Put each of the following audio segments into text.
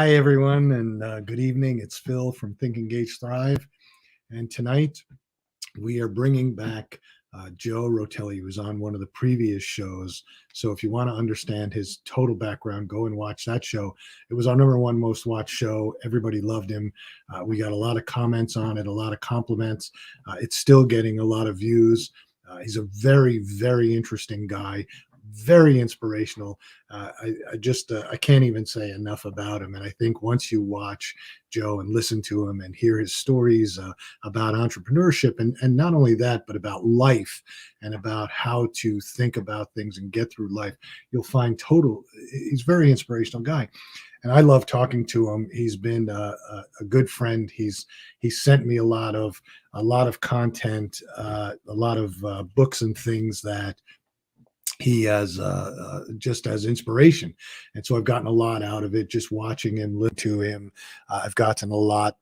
Hi, everyone, and good evening. It's Phil from Think Engage Thrive. And tonight we are bringing back Joe Rotelli, who was on one of the previous shows. So if you want to understand his total background, go and watch that show. It was our number one most watched show. Everybody loved him. We got a lot of comments on it, a lot of compliments. It's still getting a lot of views. He's a very, very interesting guy, very inspirational. I can't even say enough about him. And I think once you watch Joe and listen to him and hear his stories about entrepreneurship, and not only that, but about life and about how to think about things and get through life, you'll find he's a very inspirational guy. And I love talking to him. He's been a good friend. He's sent me a lot of content, a lot of books and things that he has just as inspiration. And so I've gotten a lot out of it just watching him, listen to him. I've gotten a lot.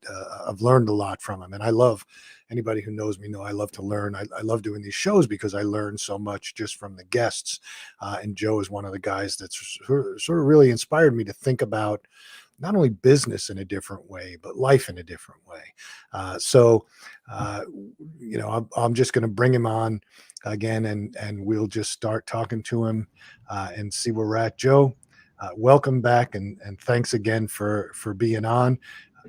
I've learned a lot from him. And I love, anybody who knows me know I love to learn. I love doing these shows because I learn so much just from the guests. And Joe is one of the guys that's sort of really inspired me to think about not only business in a different way, but life in a different way. I'm just going to bring him on again, and we'll just start talking to him and see where we're at. Joe, welcome back, and thanks again for being on.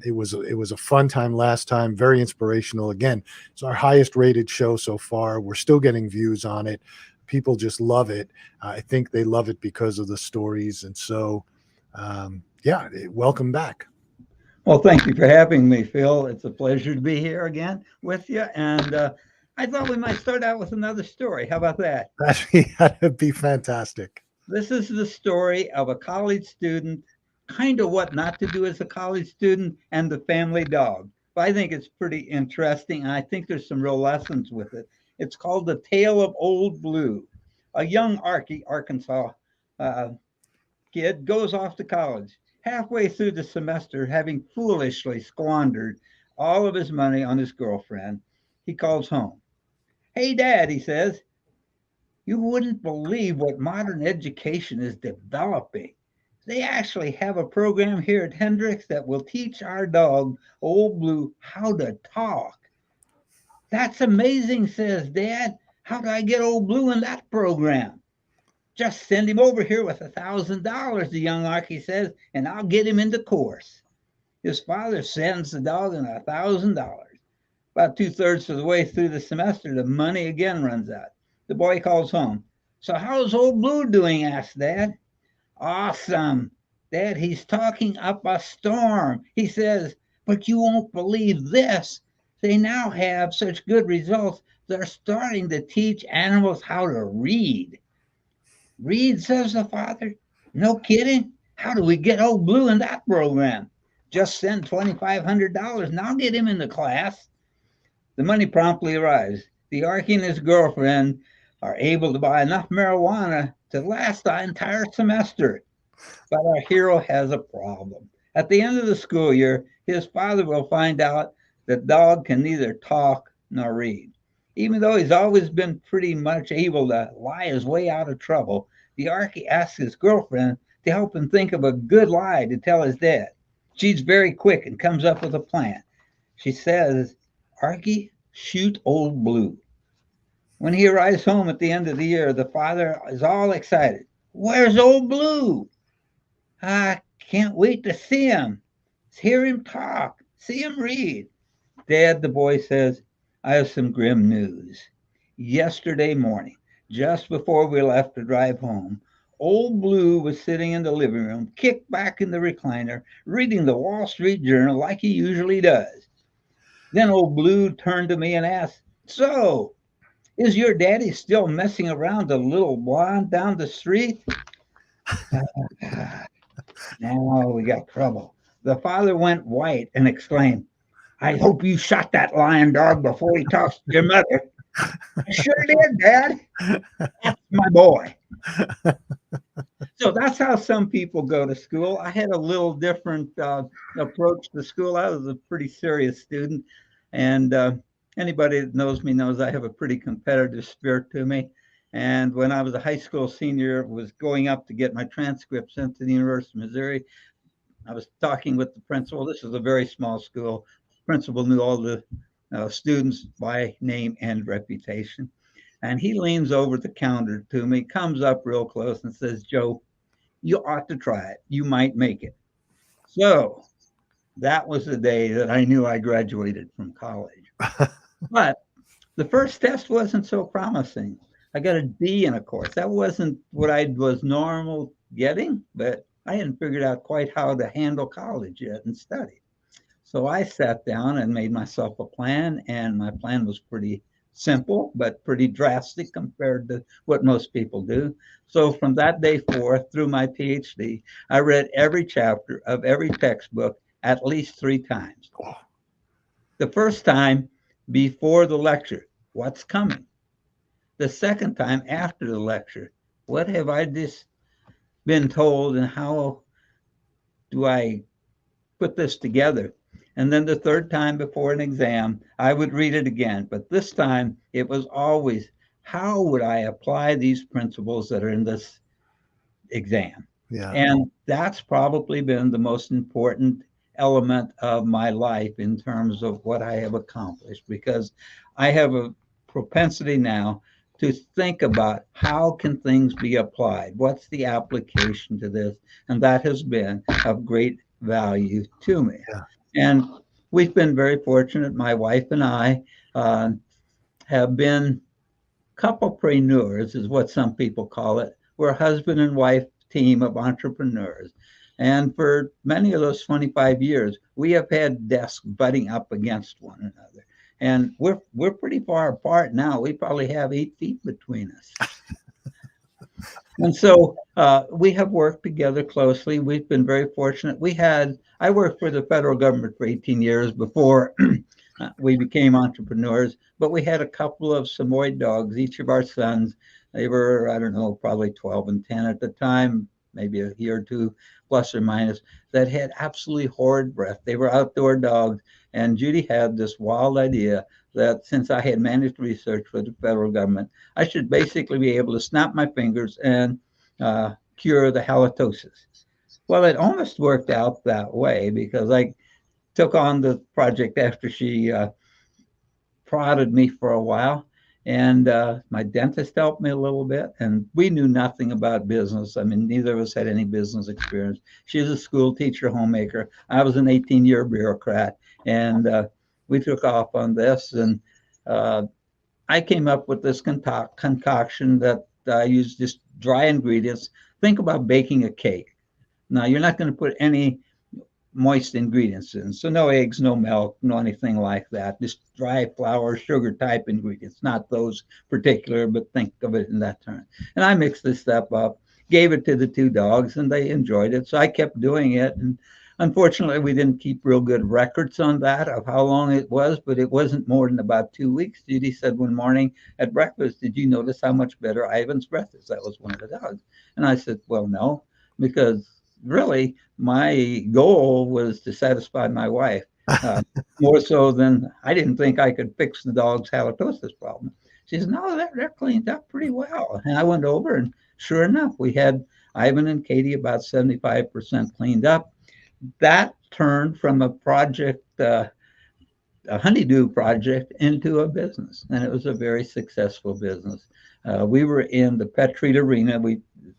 It was a fun time last time, very inspirational. Again, it's our highest rated show so far. We're still getting views on it. People just love it. I think they love it because of the stories. And so, welcome back. Well, thank you for having me, Phil. It's a pleasure to be here again with you. And I thought we might start out with another story. How about that? That'd be fantastic. This is the story of a college student, kind of what not to do as a college student, and the family dog. But I think it's pretty interesting, and I think there's some real lessons with it. It's called The Tale of Old Blue. A young Arkansas kid goes off to college. Halfway through the semester, having foolishly squandered all of his money on his girlfriend, he calls home. Hey, Dad, he says, you wouldn't believe what modern education is developing. They actually have a program here at Hendrix that will teach our dog, Old Blue, how to talk. That's amazing, says Dad. How do I get Old Blue in that program? Just send him over here with $1,000, the young Archie says, and I'll get him in the course. His father sends the dog in $1,000. About 2/3 of the way through the semester, the money again runs out. The boy calls home. So how's Old Blue doing? Asks Dad. Awesome. Dad, he's talking up a storm. He says, but you won't believe this. They now have such good results, they're starting to teach animals how to read. Read, says the father. No kidding. How do we get Old Blue in that program? Just send $2,500 and I'll get him in the class. The money promptly arrives. The Archie and his girlfriend are able to buy enough marijuana to last the entire semester. But our hero has a problem. At the end of the school year, his father will find out the dog can neither talk nor read. Even though he's always been pretty much able to lie his way out of trouble, the Archie asks his girlfriend to help him think of a good lie to tell his dad. She's very quick and comes up with a plan. She says, Archie, shoot Old Blue. When he arrives home at the end of the year, the father is all excited. Where's Old Blue? I can't wait to see him. Hear him talk. See him read. Dad, the boy says, I have some grim news. Yesterday morning, just before we left to drive home, Old Blue was sitting in the living room, kicked back in the recliner, reading the Wall Street Journal like he usually does. Then Old Blue turned to me and asked, so, is your daddy still messing around the little blonde down the street? Now we got trouble. The father went white and exclaimed, I hope you shot that lying dog before he talks to your mother. I sure did, Dad. That's my boy. So that's how some people go to school. I had a little different approach to school. I was a pretty serious student. And anybody that knows me knows I have a pretty competitive spirit to me. And when I was a high school senior, was going up to get my transcript sent to the University of Missouri, I was talking with the principal. This is a very small school. Principal knew all the students by name and reputation. And he leans over the counter to me, comes up real close and says, Joe, you ought to try it. You might make it. So that was the day that I knew I graduated from college. But the first test wasn't so promising. I got a D in a course. That wasn't what I was normal getting, but I hadn't figured out quite how to handle college yet and study. So I sat down and made myself a plan, and my plan was pretty simple, but pretty drastic compared to what most people do. So from that day forth through my PhD, I read every chapter of every textbook at least 3 times. The first time before the lecture, what's coming? The second time after the lecture, what have I just been told and how do I put this together? And then the third time before an exam, I would read it again. But this time it was always, how would I apply these principles that are in this exam? Yeah. And that's probably been the most important element of my life in terms of what I have accomplished, because I have a propensity now to think about how can things be applied? What's the application to this? And that has been of great value to me. Yeah. And we've been very fortunate. My wife and I uh, have been couplepreneurs, is what some people call it. We're a husband and wife team of entrepreneurs. And for many of those 25 years, we have had desks butting up against one another. And we're pretty far apart now. We probably have 8 feet between us. And so we have worked together closely. We've been very fortunate. I worked for the federal government for 18 years before we became entrepreneurs, but we had a couple of Samoyed dogs, each of our sons. They were, I don't know, probably 12 and 10 at the time, maybe a year or two, plus or minus, that had absolutely horrid breath. They were outdoor dogs. And Judy had this wild idea that since I had managed research for the federal government, I should basically be able to snap my fingers and cure the halitosis. Well, it almost worked out that way because I took on the project after she prodded me for a while. And my dentist helped me a little bit. And we knew nothing about business. I mean, neither of us had any business experience. She was a school teacher, homemaker. I was an 18-year bureaucrat. And we took off on this. And I came up with this concoction that I used just dry ingredients. Think about baking a cake. Now, you're not going to put any moist ingredients in. So no eggs, no milk, no anything like that. Just dry flour, sugar type ingredients, not those particular, but think of it in that term. And I mixed this stuff up, gave it to the 2 dogs, and they enjoyed it. So I kept doing it. And unfortunately, we didn't keep real good records on that of how long it was, but it wasn't more than about 2 weeks. Judy said one morning at breakfast, "Did you notice how much better Ivan's breath is?" That was one of the dogs. And I said, "Well, no, because really my goal was to satisfy my wife more so than I didn't think I could fix the dog's halitosis problem." She said, "No, they're cleaned up pretty well." And I went over, and sure enough, we had Ivan and Katie about 75% cleaned up. That turned from a project, a honeydew project, into a business, and it was a very successful business. We were in the pet treat arena.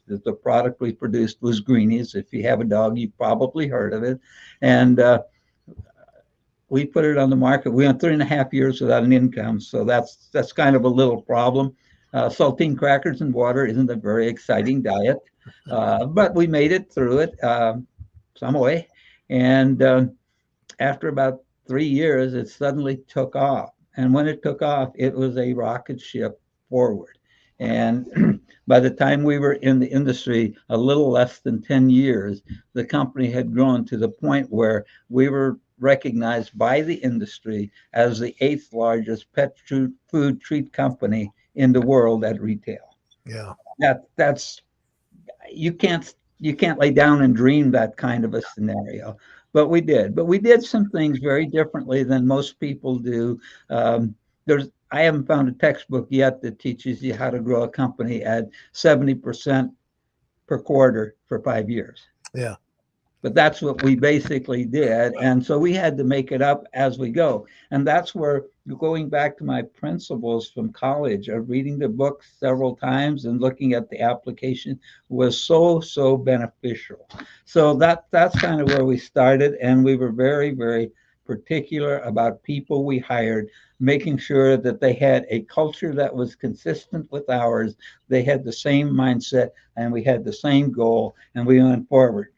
The product we produced was Greenies. If you have a dog, you've probably heard of it. And we put it on the market. We went 3.5 years without an income, so that's kind of a little problem. Saltine crackers and water isn't a very exciting diet, but we made it through it some way. And after about 3 years, it suddenly took off. And when it took off, it was a rocket ship forward. And by the time we were in the industry, a little less than 10 years, the company had grown to the point where we were recognized by the industry as the 8th largest pet food treat company in the world at retail. Yeah. That's you can't lay down and dream that kind of a scenario, but we did. But we did some things very differently than most people do. I haven't found a textbook yet that teaches you how to grow a company at 70% per quarter for 5 years. Yeah. but that's what we basically did. And so we had to make it up as we go. And that's where, going back to my principles from college of reading the book several times and looking at the application was so beneficial. So that's kind of where we started. And we were very particular about people we hired, making sure that they had a culture that was consistent with ours. They had the same mindset and we had the same goal, and we went forward.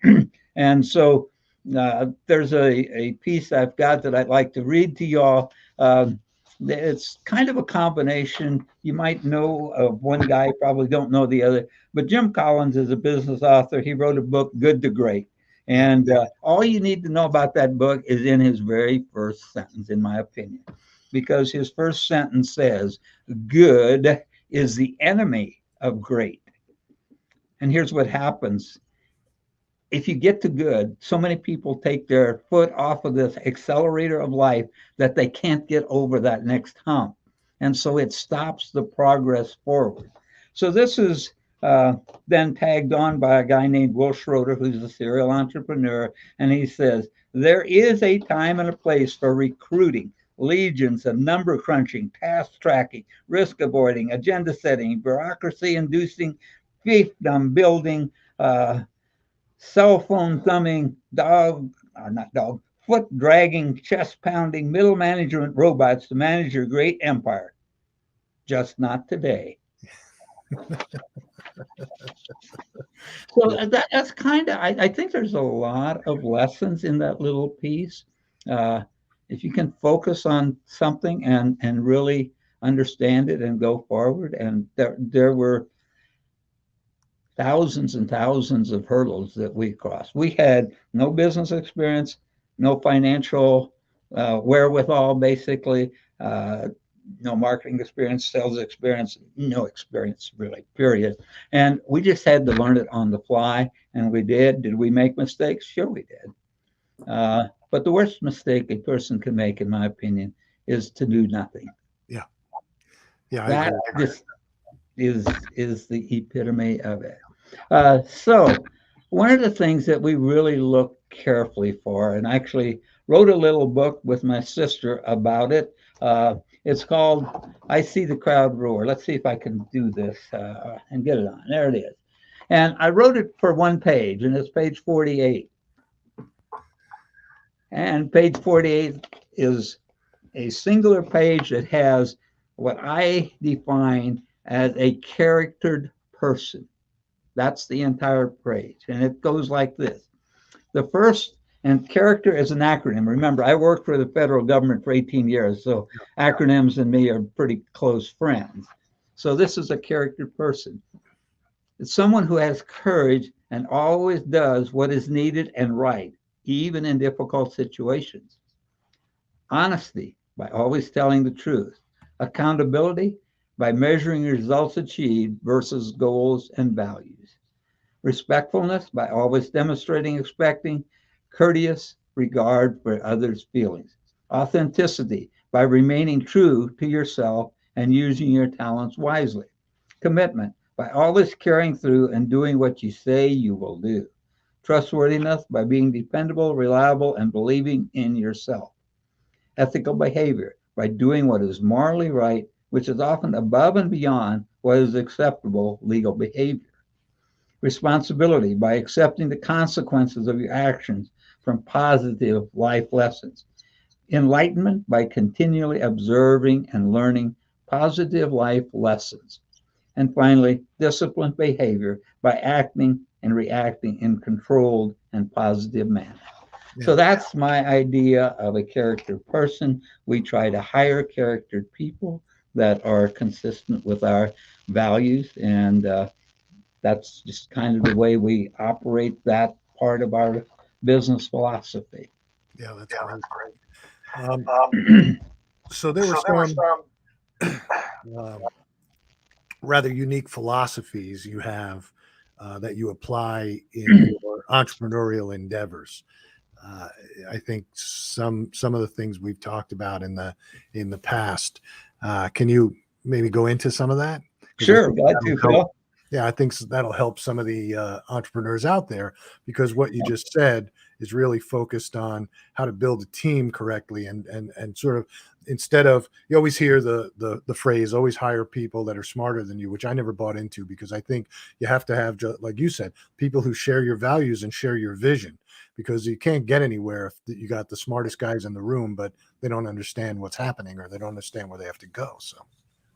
And so there's a piece I've got that I'd like to read to y'all. It's kind of a combination. You might know of one guy, probably don't know the other, but Jim Collins is a business author. He wrote a book, Good to Great. And all you need to know about that book is in his very first sentence, in my opinion, because his first sentence says, good is the enemy of great. And here's what happens. If you get to good, so many people take their foot off of this accelerator of life that they can't get over that next hump. And so it stops the progress forward. So this is then tagged on by a guy named Will Schroeder, who's a serial entrepreneur. And he says, there is a time and a place for recruiting, legions of number crunching, task tracking, risk avoiding, agenda setting, bureaucracy inducing, fiefdom building, cell phone thumbing, foot dragging, chest pounding, middle management robots to manage your great empire. Just not today. So that's kind of, I think there's a lot of lessons in that little piece. If you can focus on something and really understand it and go forward, and there were thousands and thousands of hurdles that we crossed. We had no business experience, no financial wherewithal, basically, no marketing experience, sales experience, no experience really, period. And we just had to learn it on the fly, and we did. Did we make mistakes? Sure we did. But the worst mistake a person can make, in my opinion, is to do nothing. Yeah. Yeah. That just is the epitome of it. So one of the things that we really look carefully for, and actually wrote a little book with my sister about it. It's called I See the Crowd Roar. Let's see if I can do this and get it on. There it is. And I wrote it for one page, and it's page 48. And page 48 is a singular page that has what I define as a charactered person. That's the entire page. And it goes like this. The first, and character is an acronym. Remember, I worked for the federal government for 18 years, so acronyms and me are pretty close friends. So this is a character person. It's someone who has courage and always does what is needed and right, even in difficult situations. Honesty, by always telling the truth. Accountability, by measuring results achieved versus goals and values. Respectfulness, by always demonstrating, expecting, courteous regard for others' feelings. Authenticity, by remaining true to yourself and using your talents wisely. Commitment, by always carrying through and doing what you say you will do. Trustworthiness, by being dependable, reliable, and believing in yourself. Ethical behavior, by doing what is morally right, which is often above and beyond what is acceptable legal behavior. Responsibility, by accepting the consequences of your actions from positive life lessons. Enlightenment, by continually observing and learning positive life lessons. And finally, disciplined behavior, by acting and reacting in controlled and positive manner. Yeah. So that's my idea of a character person. We try to hire charactered people that are consistent with our values, and that's just kind of the way we operate that part of our business philosophy. Yeah, that's great. So there were some rather unique philosophies you have that you apply in your entrepreneurial endeavors. I think some of the things we've talked about in the past. Can you maybe go into some of that? Sure, glad to, Phil. Yeah, I think that'll help some of the entrepreneurs out there, because what you just said is really focused on how to build a team correctly, and sort of, instead of, you always hear the phrase, always hire people that are smarter than you, which I never bought into, because I think you have to have, like you said, people who share your values and share your vision, because you can't get anywhere if you got the smartest guys in the room, but they don't understand what's happening, or they don't understand where they have to go. So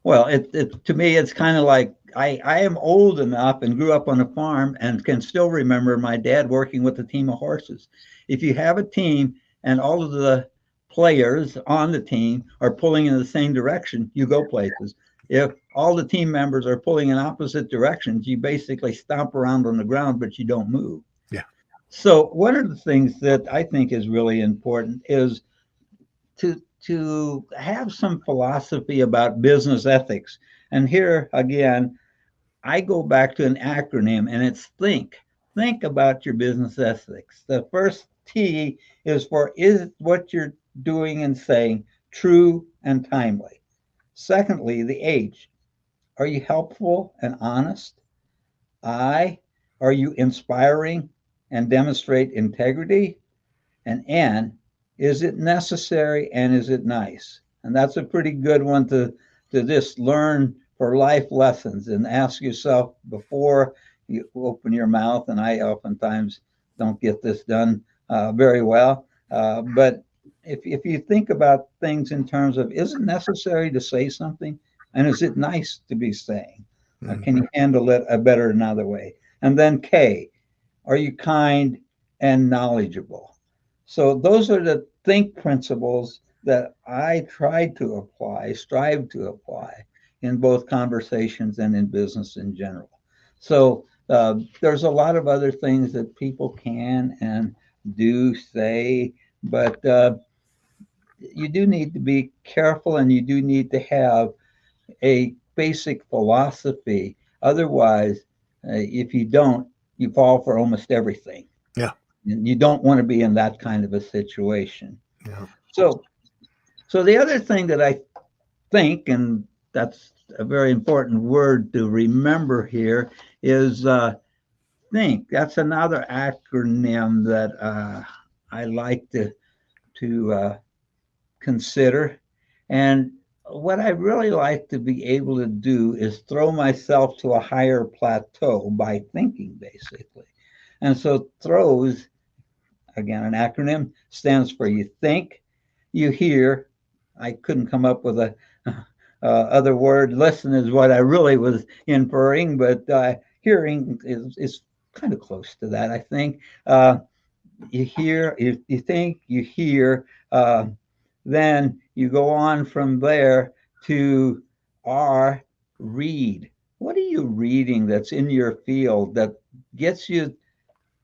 Well, it to me, it's kind of like I am old enough and grew up on a farm and can still remember my dad working with a team of horses. If you have a team and all of the players on the team are pulling in the same direction, you go places. If all the team members are pulling in opposite directions, you basically stomp around on the ground, but you don't move. yeah. So one of the things that I think is really important is to have some philosophy about business ethics. And here again, I go back to an acronym, and it's think. Think about your business ethics. The first T is for, is what you're doing and saying true and timely? Secondly, the H, are you helpful and honest? I, are you inspiring and demonstrate integrity? And N, is it necessary and is it nice? And that's a pretty good one to just learn for life lessons and ask yourself before you open your mouth. And I oftentimes don't get this done very well. But if you think about things in terms of, is it necessary to say something? And is it nice to be saying? Can Mhm. you handle it a better another way? And then K, are you kind and knowledgeable? So those are the think principles that I try to apply, strive to apply in both conversations and in business in general. So there's a lot of other things that people can and do say, but you do need to be careful and you do need to have a basic philosophy. Otherwise, if you don't, you fall for almost everything. Yeah. And you don't want to be in that kind of a situation. Yeah. So, so the other thing that I think, and that's a very important word to remember here, is think. That's another acronym that I like to consider. And what I really like to be able to do is throw myself to a higher plateau by thinking, basically. And so throws, again, an acronym, stands for you think, you hear. I couldn't come up with a other word. Listen is what I really was inferring, but hearing is kind of close to that, I think. You hear, you think, you hear, then you go on from there to R, read. What are you reading that's in your field that gets you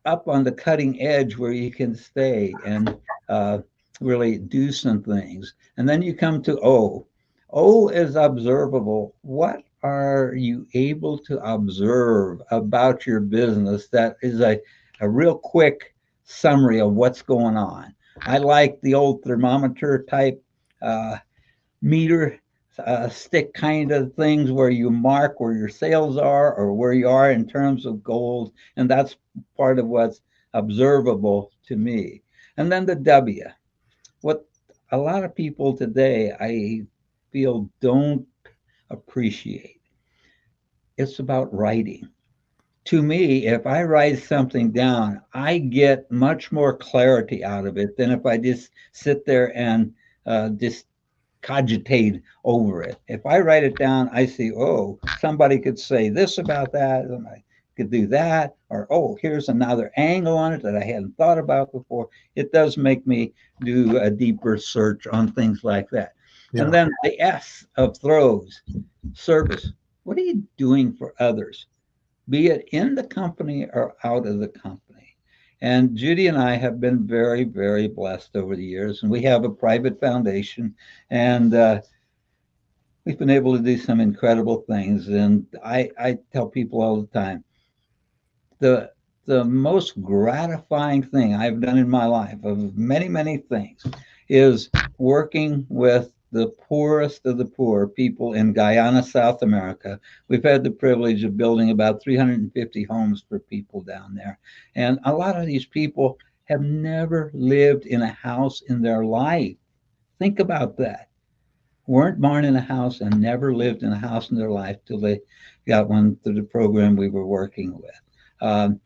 up on the cutting edge where you can stay and uh, really do some things? And then you come to O. O is observable. What are you able to observe about your business that is a real quick summary of what's going on? I like the old thermometer type uh, meter stick kind of things where you mark where your sales are or where you are in terms of goals. And that's part of what's observable to me. And then the W, what a lot of people today I feel don't appreciate. It's about writing. To me, if I write something down, I get much more clarity out of it than if I just sit there and just cogitate over it. If I write it down, I see, oh, somebody could say this about that, and I could do that, or oh, here's another angle on it that I hadn't thought about before. It does make me do a deeper search on things like that. And Yeah. then the S of throws, service. What are you doing for others? Be it in the company or out of the company. And Judy and I have been very, very blessed over the years. And we have a private foundation, and we've been able to do some incredible things. And I tell people all the time, the the most gratifying thing I've done in my life, of many, many things, is working with the poorest of the poor people in Guyana, South America. We've had the privilege of building about 350 homes for people down there. And a lot of these people have never lived in a house in their life. Think about that. Weren't born in a house and never lived in a house in their life till they got one through the program we were working with.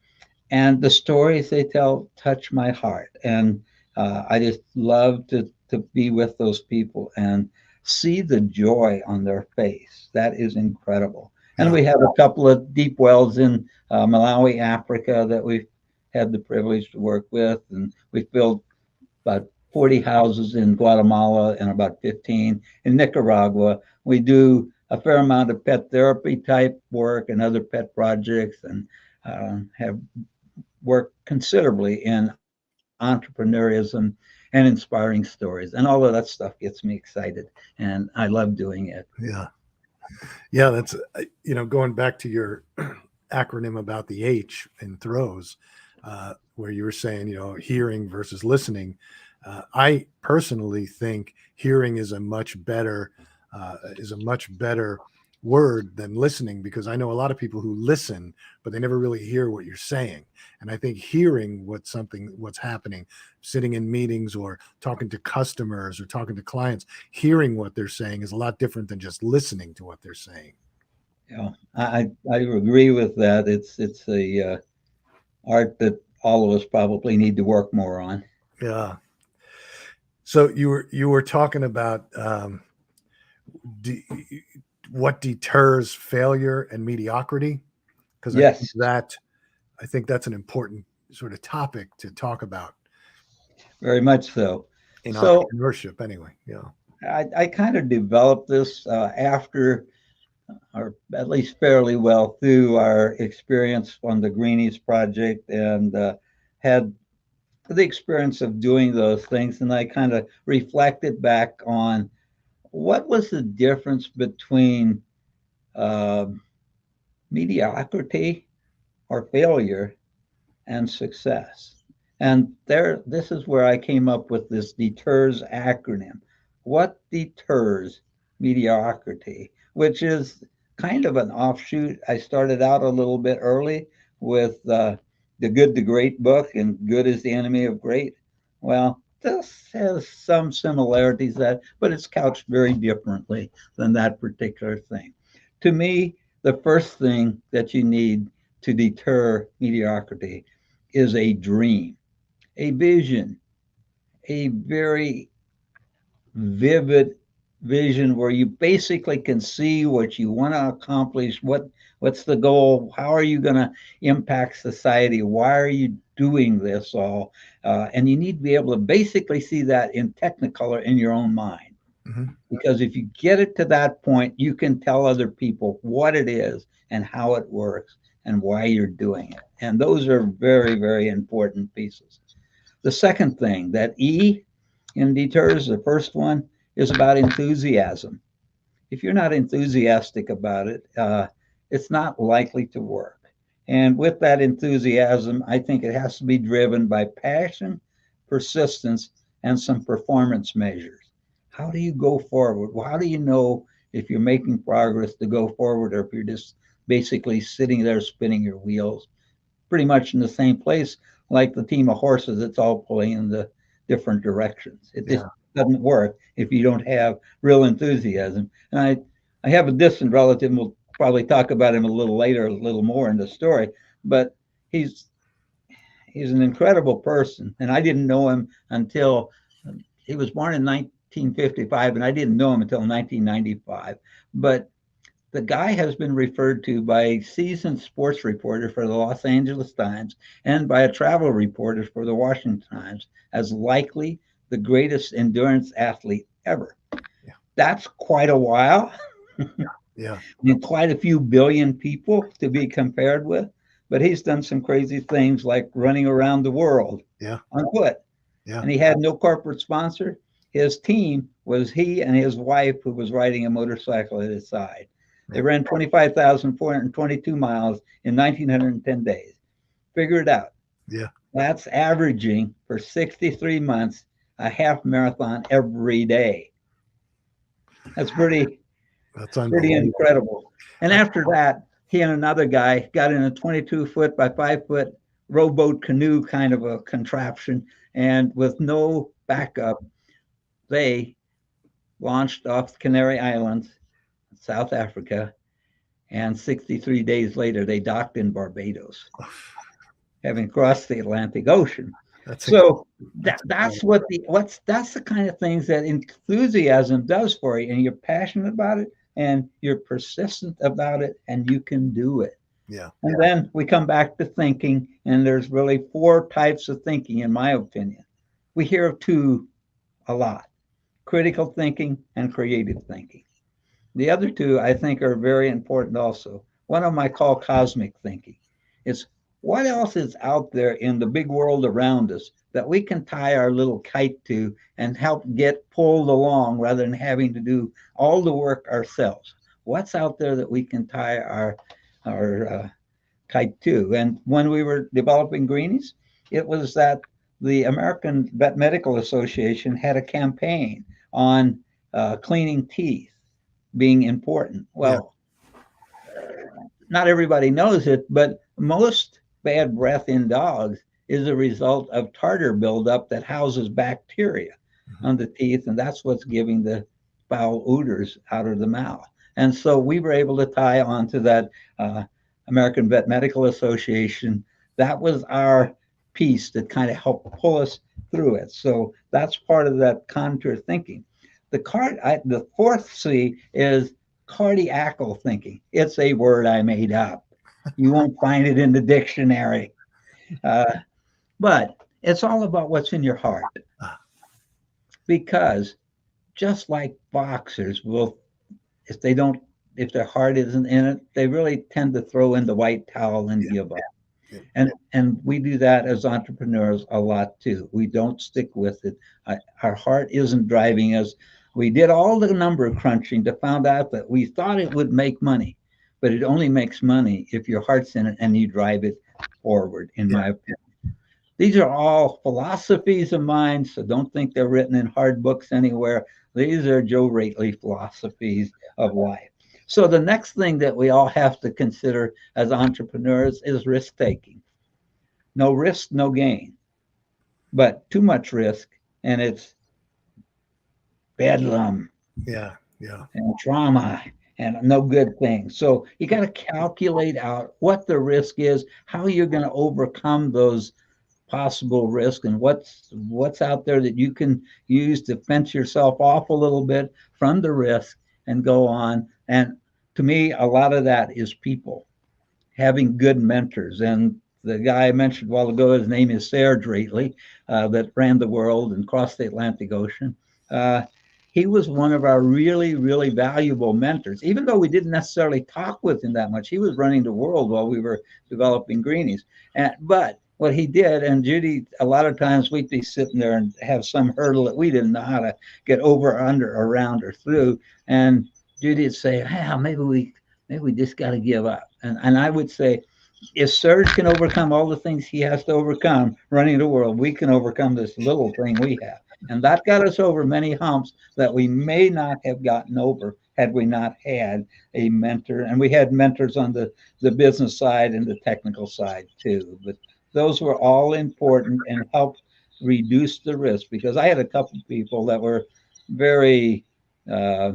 And the stories they tell touch my heart. And I just love to be with those people and see the joy on their face. That is incredible. And Yeah. we have a couple of deep wells in Malawi, Africa that we've had the privilege to work with. And we've built about 40 houses in Guatemala and about 15 in Nicaragua. We do a fair amount of pet therapy type work and other pet projects, and have worked considerably in entrepreneurism and inspiring stories. And all of that stuff gets me excited, and I love doing it. Yeah. Yeah. That's, going back to your acronym about the H in throws, where you were saying, hearing versus listening. I personally think hearing is a much better word than listening, because I know a lot of people who listen, but they never really hear what you're saying. And I think hearing what's happening, sitting in meetings or talking to customers or talking to clients, hearing what they're saying is a lot different than just listening to what they're saying. Yeah, I agree with that. It's a art that all of us probably need to work more on. Yeah. So you were talking about de- what deters failure and mediocrity, because Yes, I think that's an important sort of topic to talk about very much so. in So entrepreneurship. Anyway, yeah, I kind of developed this after, or at least fairly well through our experience on the Greenies project, and had the experience of doing those things. And I kind of reflected back on what was the difference between uh, mediocrity or failure and success. And this is where I came up with this deters acronym. What deters mediocrity? Which is kind of an offshoot. I started out a little bit early with the Good to Great book, and good is the enemy of great. Well, this has some similarities that, but it's couched very differently than that particular thing. To me, the first thing that you need to deter mediocrity is a dream, a vision, a very vivid vision where you basically can see what you want to accomplish, what's the goal, how are you going to impact society, why are you doing this all, and you need to be able to basically see that in technicolor in your own mind. mm-hmm. Because if you get it to that point, you can tell other people what it is and how it works and why you're doing it. And those are very, very important pieces. The second thing, that E in deters, the first one, is about enthusiasm. If you're not enthusiastic about it, it's not likely to work. And with that enthusiasm, I think it has to be driven by passion, persistence, and some performance measures. How do you go forward? Well, how do you know if you're making progress to go forward, or if you're just basically sitting there spinning your wheels, pretty much in the same place, like the team of horses that's all pulling in the different directions? It just Yeah, doesn't work if you don't have real enthusiasm. And I have a distant relative, and we'll probably talk about him a little later, a little more in the story, but he's he's an incredible person. And I didn't know him until he was born in 1955, and I didn't know him until 1995. But the guy has been referred to by a seasoned sports reporter for the Los Angeles Times and by a travel reporter for the Washington Times as likely the greatest endurance athlete ever. yeah, That's quite a while, yeah, and quite a few billion people to be compared with. But he's done some crazy things like running around the world yeah, on foot, yeah, and he had no corporate sponsor. His team was he and his wife, who was riding a motorcycle at his side. They ran 25,422 miles in 1,910 days. Figure it out. yeah, That's averaging for 63 months a half marathon every day. That's pretty That's pretty unbelievable. incredible. And I, after that, he and another guy got in a 22 foot by 5 foot rowboat canoe kind of a contraption, and with no backup, they launched off the Canary Islands, South Africa, and 63 days later they docked in Barbados, having crossed the Atlantic Ocean. that's So that's that's incredible. what the what's that's the kind of things that enthusiasm does for you, and you're passionate about it, and you're persistent about it, and you can do it. Yeah. And then we come back to thinking, and there's really four types of thinking, in my opinion. We hear of two a lot: critical thinking and creative thinking. The other two, I think, are very important also. One of them I call cosmic thinking. It's what else is out there in the big world around us that we can tie our little kite to and help get pulled along rather than having to do all the work ourselves. What's out there that we can tie our kite to? And when we were developing Greenies, it was that the American Vet Medical Association had a campaign on cleaning teeth being important. Yeah. Well, not everybody knows it, but most bad breath in dogs is a result of tartar buildup that houses bacteria Mhm. on the teeth, and that's what's giving the foul odors out of the mouth. And so we were able to tie on to that American Vet Medical Association. That was our piece that kind of helped pull us through it. So that's part of that contour thinking. The fourth C is cardiacal thinking. It's a word I made up. You won't find it in the dictionary. Uh, but it's all about what's in your heart. Ah, Because just like boxers will, if they don't, if their heart isn't in it, they really tend to throw in the white towel and yeah. give up. Yeah. And we do that as entrepreneurs a lot too. We don't stick with it. Our heart isn't driving us. We did all the number crunching to find out that we thought it would make money, but it only makes money if your heart's in it and you drive it forward, in Yeah. my opinion. These are all philosophies of mine, so don't think they're written in hard books anywhere. These are Joe Rately philosophies of life. So the next thing that we all have to consider as entrepreneurs is risk taking. No risk, no gain. But too much risk, and it's bedlam Yeah. Yeah. and trauma and no good things. So you got to calculate out what the risk is, how you're going to overcome those possible risk, and what's out there that you can use to fence yourself off a little bit from the risk and go on. And to me, a lot of that is people having good mentors. And the guy I mentioned a while ago, his name is Serge Rately, that ran the world and crossed the Atlantic Ocean. Uh, he was one of our really, really valuable mentors. Even though we didn't necessarily talk with him that much, he was running the world while we were developing Greenies. But what he did, and Judy, a lot of times we'd be sitting there and have some hurdle that we didn't know how to get over, under, around, or through. And Judy would say, "Hey, maybe we just got to give up." And I would say, if Serge can overcome all the things he has to overcome running the world, we can overcome this little thing we have. And that got us over many humps that we may not have gotten over had we not had a mentor. And we had mentors on the business side and the technical side too. But those were all important and helped reduce the risk, because I had a couple of people that were very uh,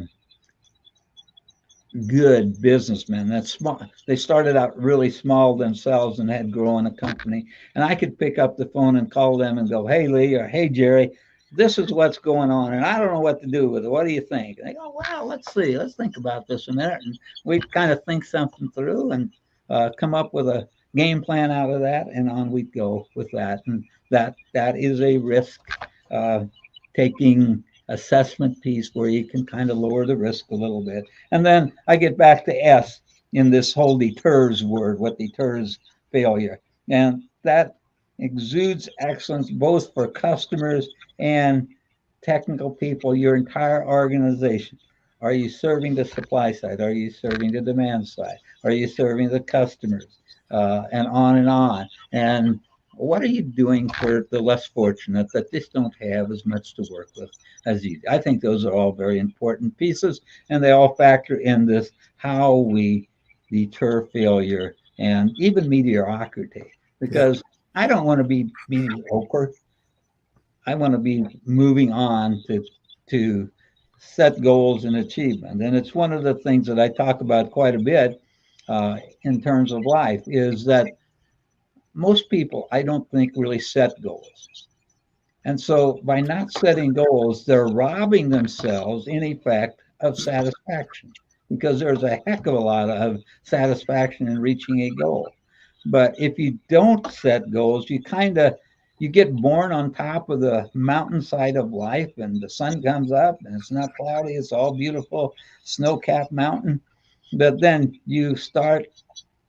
good businessmen. That's small. They started out really small themselves and had grown a company. And I could pick up the phone and call them and go, "Hey, Lee," or "Hey, Jerry, this is what's going on, and I don't know what to do with it. What do you think?" And they go, "Well, let's see. Let's think about this a minute." And we'd kind of think something through and come up with a game plan out of that, and on we'd go with that. And that is a risk uh, taking assessment piece where you can kind of lower the risk a little bit. And then I get back to S in this whole deters word, what deters failure. And that exudes excellence both for customers and technical people, your entire organization. Are you serving the supply side? Are you serving the demand side? Are you serving the customers? And on and on. And what are you doing for the less fortunate that just don't have as much to work with as you? I think those are all very important pieces, and they all factor in this how we deter failure and even mediocrity. Yeah. Because I don't want to be mediocre. I want to be moving on to set goals and achievement. And it's one of the things that I talk about quite a bit in terms of life is that most people, I don't think, really set goals. And so by not setting goals, they're robbing themselves, in effect, of satisfaction because there's a heck of a lot of satisfaction in reaching a goal. But if you don't set goals, you get born on top of the mountainside of life and the sun comes up and it's not cloudy, it's all beautiful snow-capped mountain. But then you start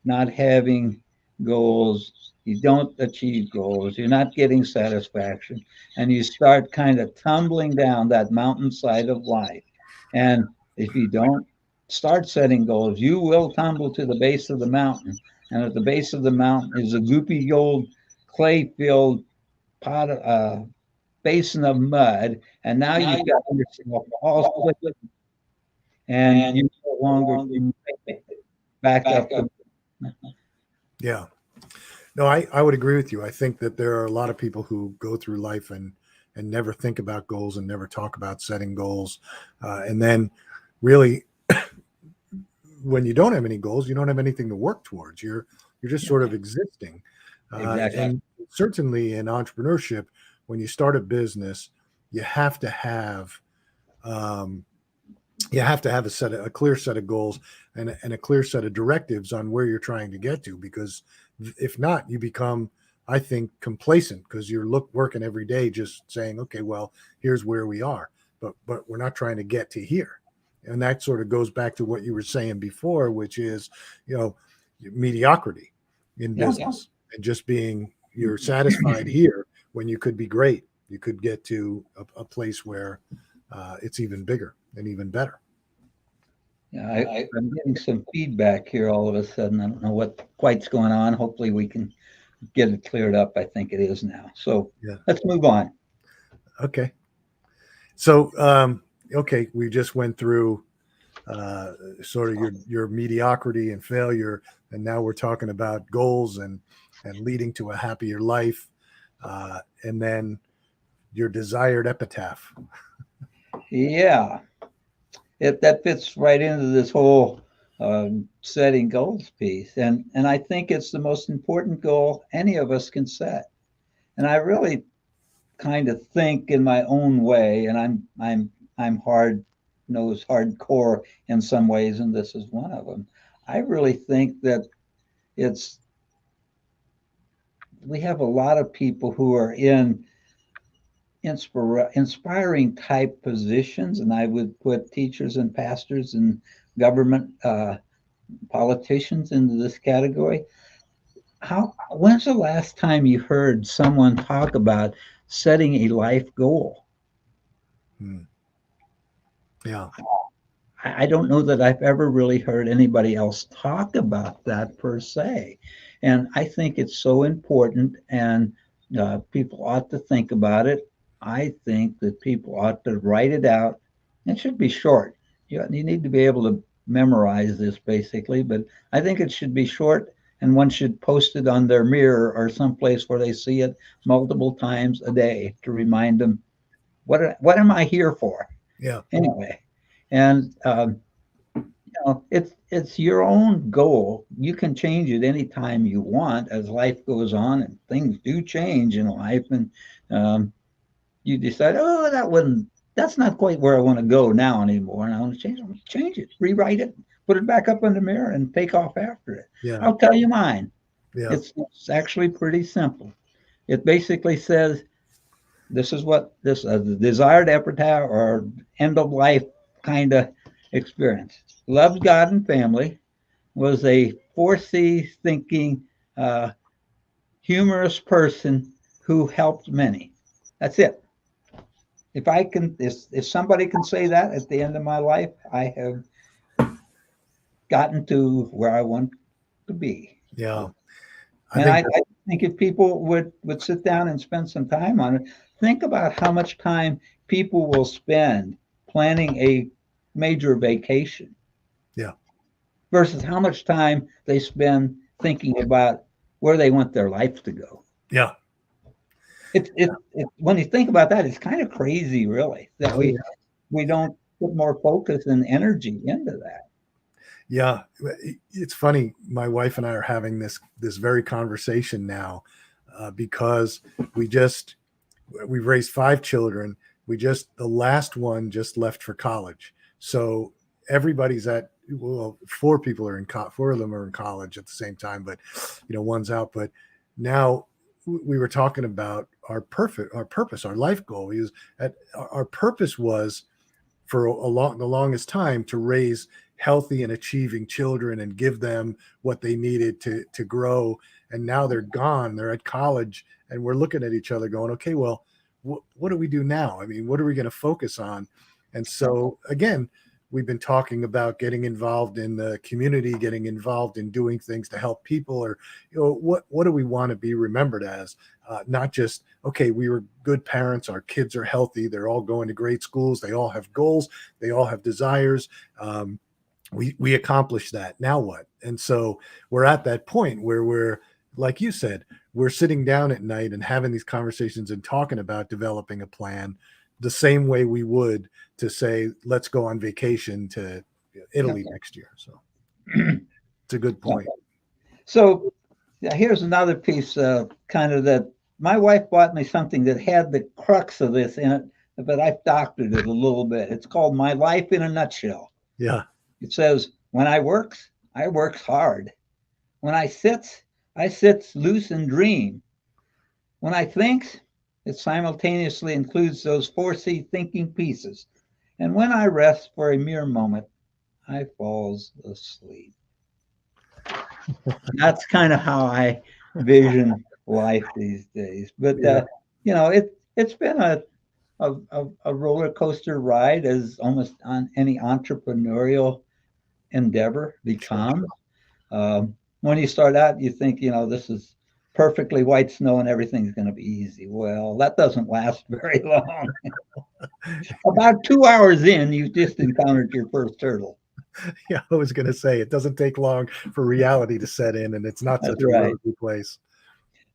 not having goals, you don't achieve goals, you're not getting satisfaction, and you start kind of tumbling down that mountainside of life. And if you don't start setting goals, you will tumble to the base of the mountain. And at the base of the mountain is a goopy old clay filled pot, basin of mud. And now you've got yourself all split and you no longer can make it back up the. Yeah. No, I would agree with you. I think that there are a lot of people who go through life and never think about goals and never talk about setting goals. And then really when you don't have any goals, you don't have anything to work towards. You're just sort of existing. Exactly. And certainly in entrepreneurship, when you start a business, you have to have um, a clear set of goals and a clear set of directives on where you're trying to get to. Because if not, you become, I think, complacent because you're working every day just saying, okay, well, here's where we are, but we're not trying to get to here. And that sort of goes back to what you were saying before, which is, mediocrity in Yeah. business and just being you're satisfied here when you could be great. You could get to a place where it's even bigger and even better. Yeah, I'm getting some feedback here all of a sudden. I don't know what quite's going on. Hopefully we can get it cleared up. I think it is now. So Yeah. let's move on. Okay. So, okay, we just went through sort of your mediocrity and failure, and now we're talking about goals and leading to a happier life, and then your desired epitaph. Yeah, that fits right into this whole setting goals piece, and I think it's the most important goal any of us can set. And I really kind of think in my own way, and I'm hard nosed, hardcore in some ways, and this is one of them. I really think that it's we have a lot of people who are in inspiring type positions, and I would put teachers and pastors and government politicians into this category. When's the last time you heard someone talk about setting a life goal? Hmm. Yeah. I don't know that I've ever really heard anybody else talk about that per se. And I think it's so important, and people ought to think about it. I think that people ought to write it out. It should be short. You need to be able to memorize this basically, but I think it should be short, and one should post it on their mirror or someplace where they see it multiple times a day to remind them what am I here for Yeah. anyway. And it's your own goal. You can change it anytime you want as life goes on, and things do change in life. And um, you decide, oh, that's not quite where I want to go now anymore. And I want to change it. I want to change it, rewrite it, put it back up in the mirror, and take off after it. Yeah. I'll tell you mine. Yeah. It's actually pretty simple. It basically says this is what this the desired epitaph or end of life kind of experience. Loved God and family, was a 4C thinking, uh, humorous person who helped many. That's it. If somebody can say that at the end of my life, I have gotten to where I want to be. Yeah. I And think think if people would sit down and spend some time on it, think about how much time people will spend planning a major vacation Yeah. versus how much time they spend thinking about where they want their life to go. Yeah. When you think about that, it's kind of crazy, really, that Oh, yeah. we don't put more focus and energy into that. Yeah. It's funny. My wife and I are having this very conversation now because we just we've raised 5 children. The last one just left for college. So everybody's well, 4 people are 4 of them are in college at the same time, but one's out. But now we were talking about our purpose, our life goal. Our purpose was for the longest time to raise healthy and achieving children and give them what they needed to grow. And now they're gone. They're at college, and we're looking at each other going, okay, well, what do we do now? I mean, what are we going to focus on? And so again, we've been talking about getting involved in the community, getting involved in doing things to help people, or what do we want to be remembered as? Not just, okay, we were good parents, our kids are healthy, they're all going to great schools, they all have goals, they all have desires. We accomplished that. Now what? And so we're at that point where we're, like you said, we're sitting down at night and having these conversations and talking about developing a plan the same way we would to say, let's go on vacation to Italy next year. So it's a good point. So here's another piece, kind of that my wife bought me something that had the crux of this in it, but I've doctored it a little bit. It's called My Life in a Nutshell. Yeah. It says, when I works hard. When I sits loose and dream. When I thinks, it simultaneously includes those 4C thinking pieces. And when I rest for a mere moment, I falls asleep. That's kind of how I vision life these days. But Yeah. it's been a roller coaster ride, as almost on any entrepreneurial endeavor becomes. When you start out, you think this is perfectly white snow and everything's going to be easy. Well, that doesn't last very long. About 2 hours in, you've just encountered your first turtle. Yeah, I was going to say it doesn't take long for reality to set in, and it's not That's such a right. rosy place.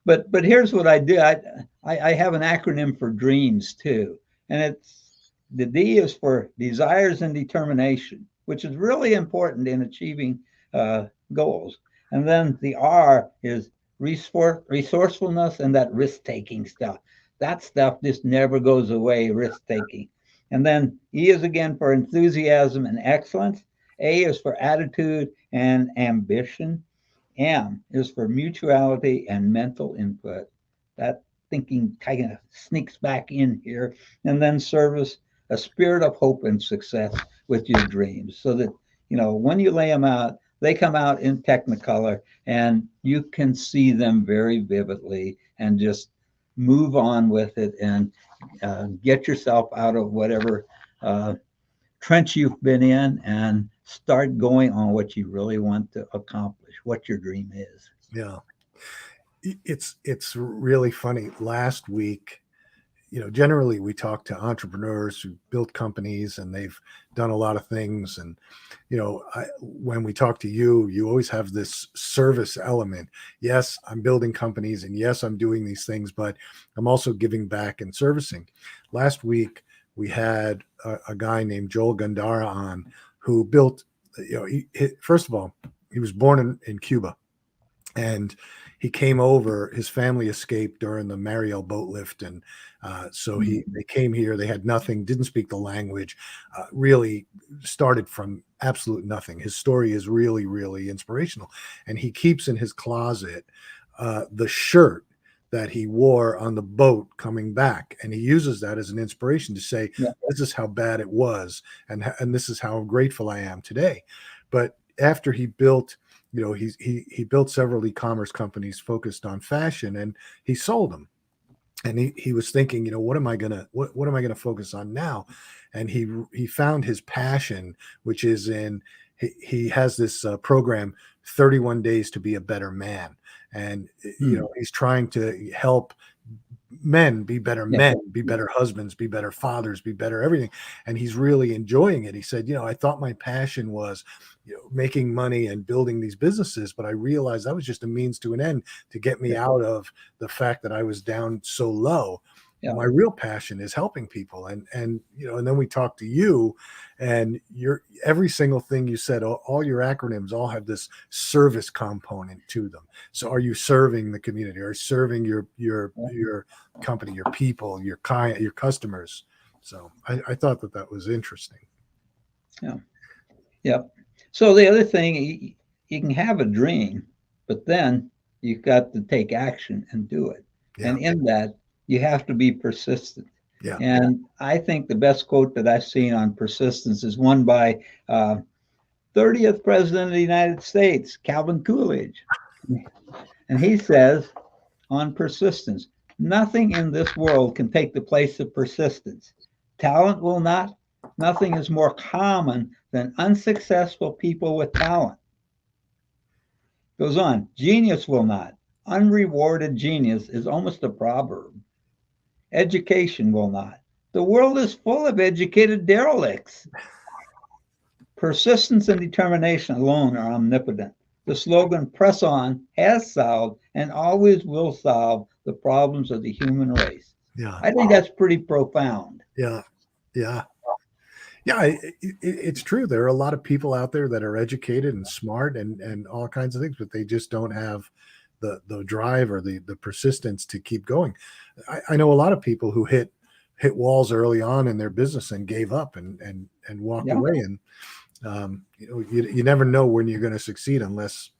But here's what I do. I have an acronym for dreams too, and it's the D is for desires and determination, which is really important in achieving goals. And then the R is resourcefulness and that risk taking stuff. That stuff just never goes away. Risk taking. And then E is again for enthusiasm and excellence. A is for attitude and ambition. M is for mutuality and mental input. That thinking kind of sneaks back in here. And then service, a spirit of hope and success with your dreams. So that, when you lay them out, they come out in Technicolor and you can see them very vividly and just move on with it and get yourself out of whatever trench you've been in and start going on what you really want to accomplish, what your dream is. Yeah. It's really funny. Last week, generally we talk to entrepreneurs who built companies and they've done a lot of things. And, when we talk to you, you always have this service element. Yes, I'm building companies and yes, I'm doing these things, but I'm also giving back and servicing. Last week, we had a guy named Joel Gandara on who built, first of all, he was born in Cuba. And he came over. His family escaped during the Mariel boat lift, and so they came here. They had nothing, didn't speak the language. Really started from absolute nothing. His story is really, really inspirational, and he keeps in his closet the shirt that he wore on the boat coming back, and he uses that as an inspiration to say, "This is how bad it was, and this is how grateful I am today." But after he built, he built several e-commerce companies focused on fashion, and he sold them. And he was thinking, what am I gonna focus on now? And he found his passion, which is he has this program, 31 Days to Be a Better Man. and he's trying to help men, be better husbands, be better fathers, be better everything. And he's really enjoying it. He said, I thought my passion was, making money and building these businesses, but I realized that was just a means to an end to get me out of the fact that I was down so low. My real passion is helping people. And then we talked to you, and every single thing you said, all your acronyms all have this service component to them. So are you serving the community, or serving your company, your people, your customers? So I thought that was interesting. Yeah. So the other thing, you can have a dream, but then you've got to take action and do it. And in that, you have to be persistent. Yeah. And I think the best quote that I've seen on persistence is one by 30th President of the United States, Calvin Coolidge. And he says on persistence, nothing in this world can take the place of persistence. Talent will not. Nothing is more common than unsuccessful people with talent. Goes on, genius will not. Unrewarded genius is almost a proverb. Education will not. The world is full of educated derelicts. Persistence and determination alone are omnipotent. The slogan, press on, has solved and always will solve the problems of the human race. Yeah. I think that's pretty profound. Yeah. It's true. There are a lot of people out there that are educated and smart and all kinds of things, but they just don't have the drive or the persistence to keep going. I know a lot of people who hit walls early on in their business and gave up and walked away. And you never know when you're going to succeed unless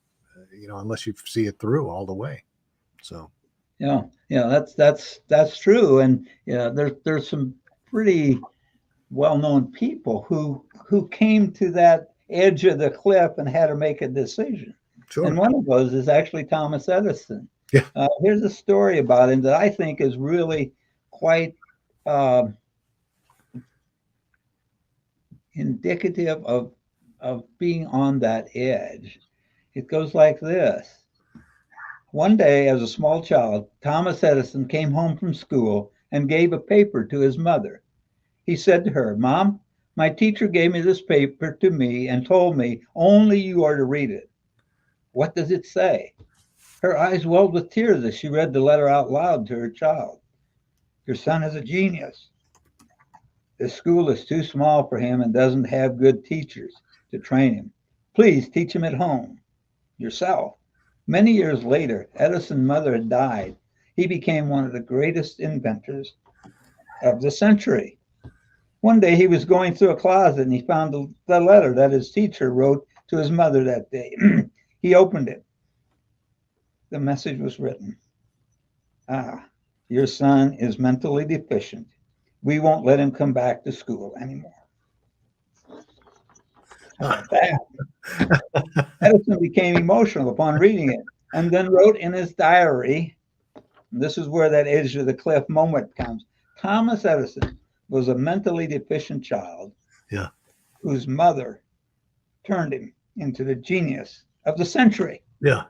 you see it through all the way. So that's true. And there's some pretty well-known people who came to that edge of the cliff and had to make a decision. Sure. And one of those is actually Thomas Edison. Yeah. Here's a story about him that I think is really quite indicative of being on that edge. It goes like this. One day, as a small child, Thomas Edison came home from school and gave a paper to his mother. He said to her, "Mom, my teacher gave me this paper to me and told me only you are to read it. What does it say?" Her eyes welled with tears as she read the letter out loud to her child. "Your son is a genius. The school is too small for him and doesn't have good teachers to train him. Please teach him at home, yourself." Many years later, Edison's mother had died. He became one of the greatest inventors of the century. One day he was going through a closet and he found the letter that his teacher wrote to his mother that day. He opened it. The message was written. Your son is mentally deficient. We won't let him come back to school anymore. How about that? Edison became emotional upon reading it and then wrote in his diary, and this is where that edge of the cliff moment comes. Thomas Edison was a mentally deficient child whose mother turned him into the genius of the century. Yeah.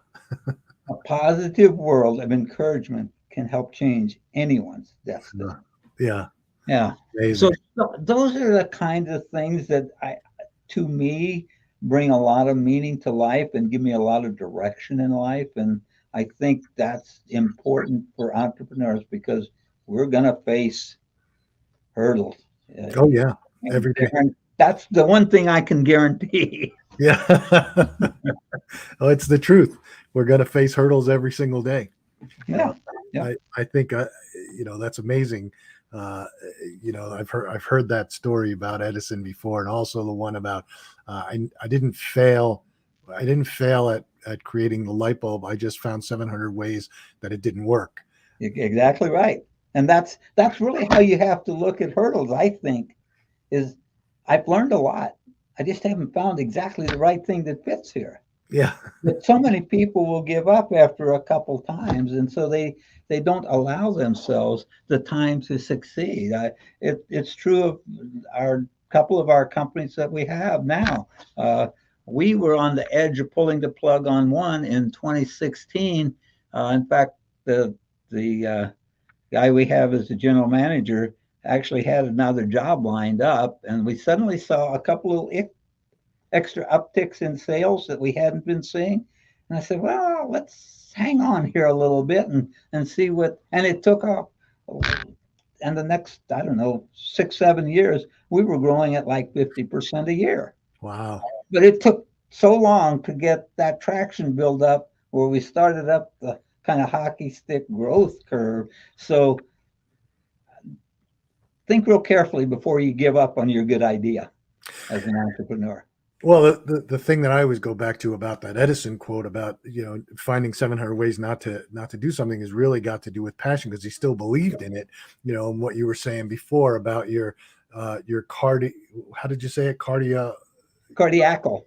A positive world of encouragement can help change anyone's destiny. Yeah. So those are the kinds of things that to me, bring a lot of meaning to life and give me a lot of direction in life. And I think that's important for entrepreneurs because we're going to face hurdles. Oh, yeah. Every day. That's the one thing I can guarantee. Yeah. Oh, it's the truth. We're going to face hurdles every single day. Yeah. I think, that's amazing. I've heard that story about Edison before, and also the one about I didn't fail at creating the light bulb. I just found 700 ways that it didn't work. Exactly right. And that's really how you have to look at hurdles, I think, is I've learned a lot. I just haven't found exactly the right thing that fits here. Yeah. But so many people will give up after a couple times, and so they don't allow themselves the time to succeed. It's true of our couple of our companies that we have now. We were on the edge of pulling the plug on one in 2016 In fact, the guy we have as the general manager actually had another job lined up, and we suddenly saw a couple of extra upticks in sales that we hadn't been seeing. And I said, well, let's hang on here a little bit and see what, and it took off. And the next, I don't know, 6, 7 years, we were growing at like 50% a year. Wow. But it took so long to get that traction built up where we started up the kind of hockey stick growth curve. So think real carefully before you give up on your good idea as an entrepreneur. Well, the thing that I always go back to about that Edison quote about, finding 700 ways not to do something has really got to do with passion, because he still believed in it. And what you were saying before about your how did you say it? Cardiacal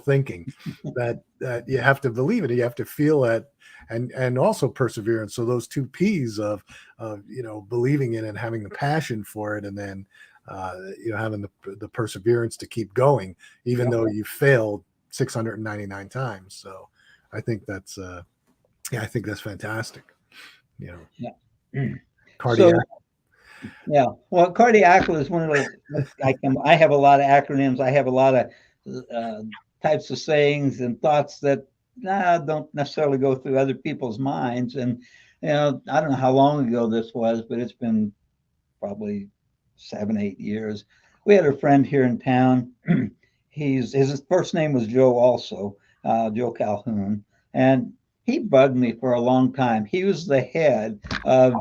thinking, that you have to believe it. You have to feel that, and also perseverance. So those two P's of believing in it and having the passion for it, and then having the perseverance to keep going, even though you failed 699 times. So I think that's fantastic. Yeah. Cardiac. So, yeah. Well, cardiac is one of those. I have a lot of acronyms. I have a lot of types of sayings and thoughts that don't necessarily go through other people's minds. And I don't know how long ago this was, but it's been probably 7, 8 years. We had a friend here in town. His first name was Joe, also Joe Calhoun, and he bugged me for a long time. He was the head of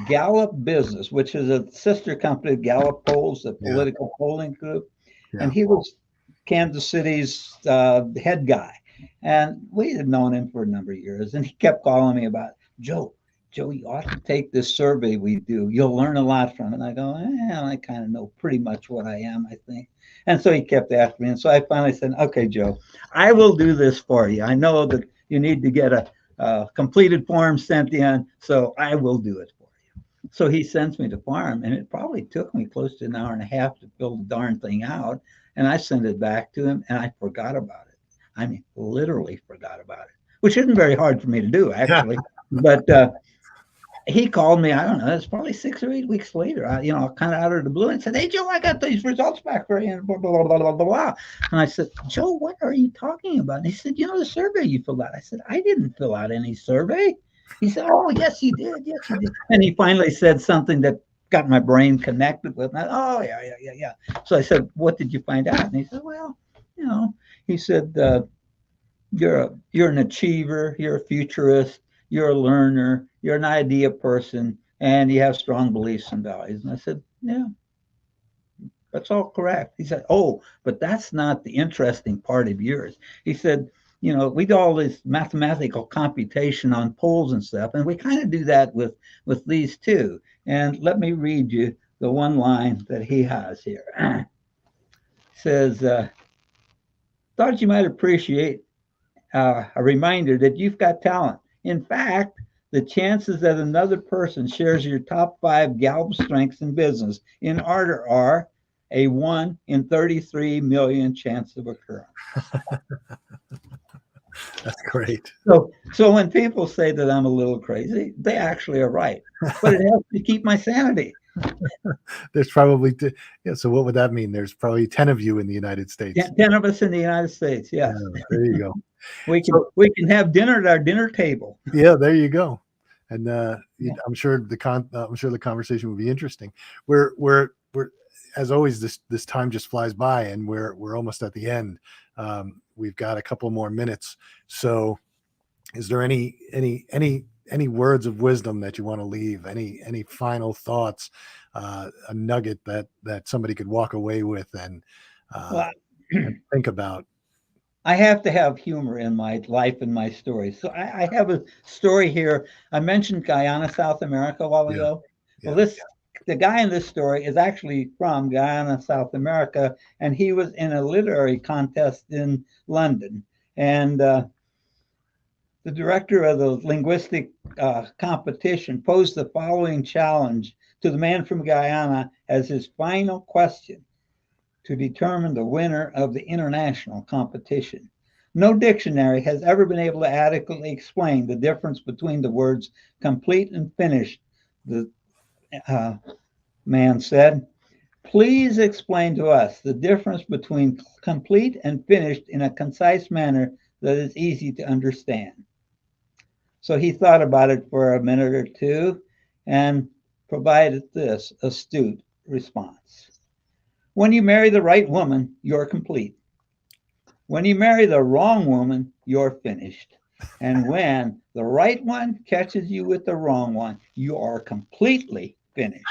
Gallup Business, which is a sister company of Gallup Polls, the political polling group, and he was Kansas City's head guy. And we had known him for a number of years, and he kept calling me about, Joe, you ought to take this survey we do. You'll learn a lot from it. And I go, I kind of know pretty much what I am, I think. And so he kept asking me. And so I finally said, okay, Joe, I will do this for you. I know that you need to get a completed form sent in, so I will do it for you. So he sends me to farm, and it probably took me close to an hour and a half to fill the darn thing out. And I sent it back to him, and I forgot about it. I mean, literally forgot about it, which isn't very hard for me to do, actually. But he called me, I don't know, it's probably 6 or 8 weeks later, kind of out of the blue, and said, hey, Joe, I got these results back for you, and blah, blah, blah, blah, blah, blah. And I said, Joe, what are you talking about? And he said, the survey you filled out. I said, I didn't fill out any survey. He said, oh, yes, you did. Yes, you did. And he finally said something that got my brain connected with, and yeah. So I said, what did you find out? And he said, well, he said, you're an achiever, you're a futurist, you're a learner, you're an idea person, and you have strong beliefs and values. And I said, yeah, that's all correct. He said, oh, but that's not the interesting part of yours. He said, we do all this mathematical computation on polls and stuff, and we kind of do that with these too. And let me read you the one line that he has here. It says, thought you might appreciate a reminder that you've got talent. In fact, the chances that another person shares your top 5 Gallup strengths in business in order are a 1 in 33 million chance of occurrence. That's great. So when people say that I'm a little crazy, they actually are right. But it helps me keep my sanity. There's probably, so what would that mean? There's probably 10 of you in the United States. 10 of us in the United States, yes. Yeah, there you go. We can have dinner at our dinner table. Yeah, there you go. And I'm sure the conversation will be interesting. We're as always, this time just flies by, and we're almost at the end. We've got a couple more minutes. So is there any words of wisdom that you want to leave? Any final thoughts, a nugget that somebody could walk away with and think about? I have to have humor in my life and my stories. So I have a story here. I mentioned Guyana, South America a while ago. Well, the guy in this story is actually from Guyana, South America, and he was in a literary contest in London. And the director of the linguistic competition posed the following challenge to the man from Guyana as his final question to determine the winner of the international competition. No dictionary has ever been able to adequately explain the difference between the words complete and finished, the man said. Please explain to us the difference between complete and finished in a concise manner that is easy to understand. So he thought about it for a minute or two and provided this astute response. When you marry the right woman, you're complete. When you marry the wrong woman, you're finished. And when the right one catches you with the wrong one, you are completely finished.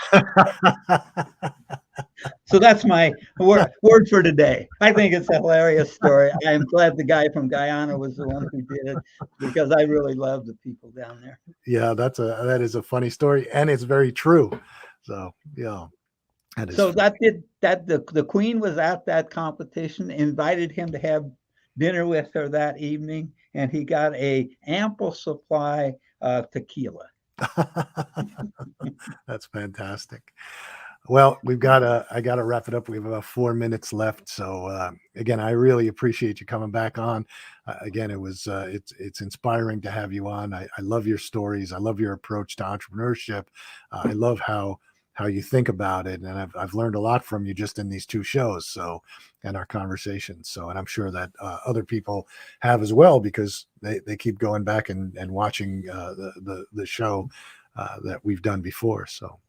So that's my word for today. I think it's a hilarious story. I am glad the guy from Guyana was the one who did it, because I really love the people down there. Yeah, that is a funny story, and it's very true. So yeah. So the queen was at that competition, invited him to have dinner with her that evening, and he got a ample supply of tequila. That's fantastic. Well, I got to wrap it up. We have about 4 minutes left. So again, I really appreciate you coming back on. Again, it's inspiring to have you on. I love your stories. I love your approach to entrepreneurship. I love how you think about it. And I've learned a lot from you just in these 2 shows. So, and our conversations. So, and I'm sure that other people have as well, because they keep going back and watching the show that we've done before. So.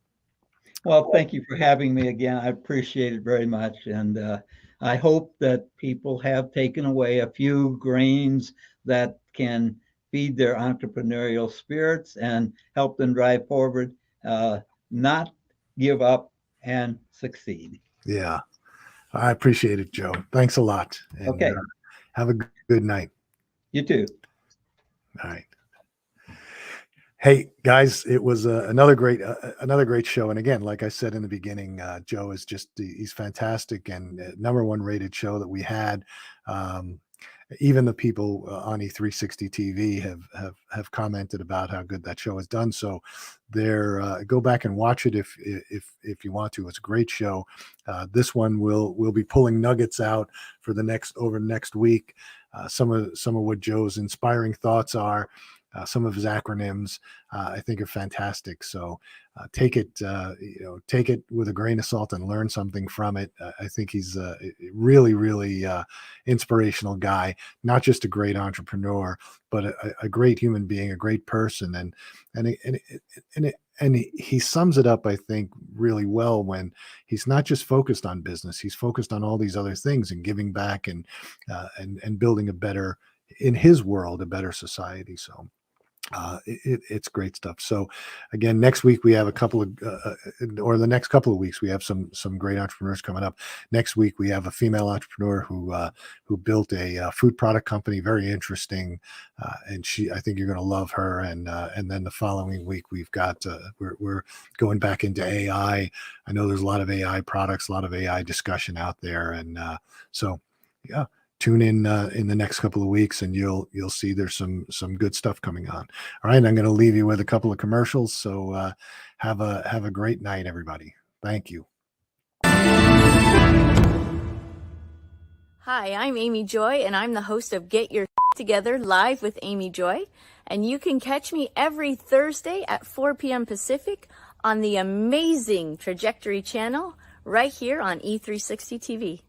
Well, thank you for having me again. I appreciate it very much. And I hope that people have taken away a few grains that can feed their entrepreneurial spirits and help them drive forward, not give up, and succeed. Yeah, I appreciate it, Joe. Thanks a lot. And, okay. Have a good night. You too. All right. Hey guys, it was another great show. And again, like I said in the beginning, Joe is he's fantastic, and #1 rated show that we had. Even the people on E360 TV have commented about how good that show has done. So go back and watch it if you want to. It's a great show. This one we'll be pulling nuggets out for over next week. Some of what Joe's inspiring thoughts are. Some of his acronyms, I think, are fantastic. So take it with a grain of salt and learn something from it. I think he's a really, really inspirational guy, not just a great entrepreneur, but a great human being, a great person. And he sums it up, I think, really well when he's not just focused on business. He's focused on all these other things and giving back and building in his world, a better society. So it's great stuff. So again, next week we have the next couple of weeks, we have some great entrepreneurs coming up. Next week we have a female entrepreneur who built a food product company, very interesting, and I think you're going to love her. And then the following week we've got we're going back into AI. I know there's a lot of AI products, a lot of AI discussion out there, and so yeah. Tune in the next couple of weeks, and you'll see there's some good stuff coming on. All right, I'm going to leave you with a couple of commercials. So have a great night, everybody. Thank you. Hi, I'm Amy Joy, and I'm the host of Get Your Together Live with Amy Joy. And you can catch me every Thursday at 4 p.m. Pacific on the amazing Trajectory channel right here on E360 TV.